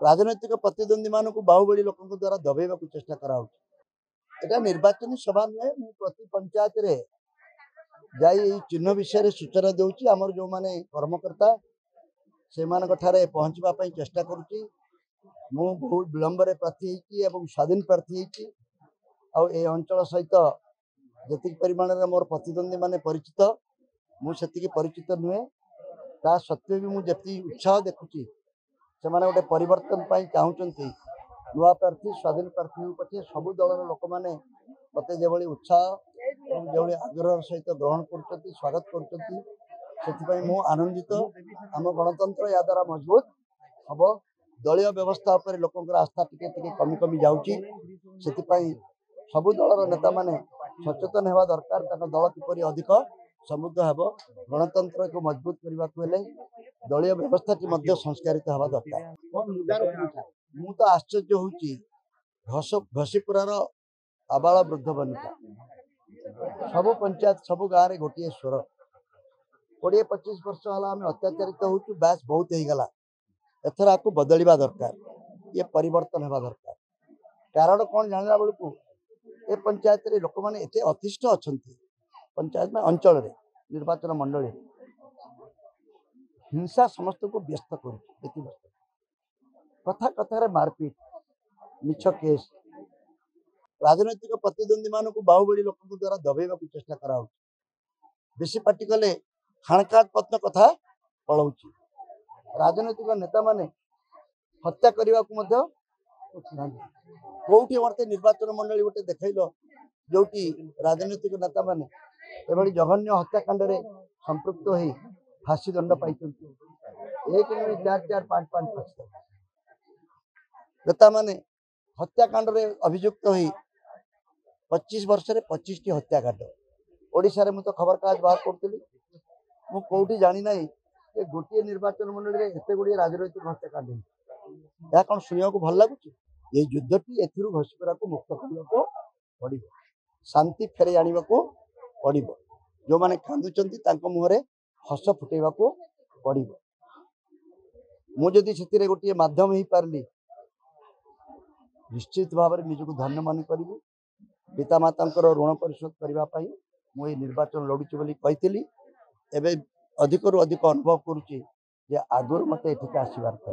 राजनैतिक प्रतिद्वंदी मानक बाहुबली लोक द्वारा दबेवा चेष्टा करा निर्वाचन सभा नुहे प्रति पंचायत रे जाई चिन्ह विषय सूचना दूची आमर जो माने कर्मकर्ता से पहुँचवा चेष्टा करुच्ची बहुत विलंब प्रार्थी होती स्वाधीन प्रार्थी होती अंचल सहित जी परिमाण मोर प्रतिद्वंदी माने परिचित मुझे परिचित नुहे ता सत्वे भी मुझे उत्साह देखुची से गोटे परिवर्तन चाहते नुआ प्रार्थी स्वाधीन प्रार्थी पछे सबु दलर लोक मैंने मत जो उत्साह जो आग्रह सहित ग्रहण कर स्वागत कर आनंदित आम गणतंत्र या द्वारा मजबूत हम दलीय व्यवस्था उपर लोक आस्था टिके कमी कमी जाऊँगी सबु दलर नेता माने सचेतन होगा दरकार दल किपरि अधिक समृद्ध हेब गणतंत्र को मजबूत करने दलीय व्यवस्था संस्कारित हवा दरकार मु तो आश्चर्य हूँ घसीपुरार आबाल वृद्ध बनिता सबु पंचायत सबु गाँव में गोटे स्वर 20-25 वर्ष है आम अत्याचारित होचु बैस बहुत होगा एथर आपको बदलवा दरकार ये परिवर्तन होगा दरकार कारण कौन जानला बेलू ए पंचायत रे लोक मैंने एते अतिष्ठ अच्छा पंचायत में अंचल रे निर्वाचन मंडल हिंसा समस्त को व्यस्त कर कथा कथार मारपीट मिछ केस राजनैतिक प्रतिद्वंदी मानक बाहुबली लोक द्वारा दबेवा चेष्टा करा बेसी पार्टी कले खाणकाट पत्न कथा पलाऊँ राजनैतिक नेता माने हत्या करने को कौटी मत निर्वाचन मंडली गोटे देखल जो राजनैतिक नेता माने एभली जघन्य हत्याकांड में संपृक्त हो फांसी दंड पाई 1-4-4-5-5 नेता माने हत्याकांड में अभियुक्त हो 25 वर्ष 25 टी हत्याकांड ओडिशा रे तो खबर कागज बाहर करी मुझे जानी ना गोटे निर्वाचन मंडल में एत गुड़िया राजनैतिक हत्याकांड या कौन शुणा भल लगुच ये युद्धटी घसीपुरा को मुक्त करने को पड़ शांति फेरे आने को पड़ जो मैंने कांदुंच मुहर हस फुटेबा को पड़ मुझे से गोटे मध्यम हो पारि निश्चित भाव में निजक धन्य मन करी पितामाता ऋण परिशोध करने मुझे निर्वाचन लड़ुची बोली कही एवं अधिक रू अधिक अनुभव करुच्ची आगुरी मत एठिक आसबार था।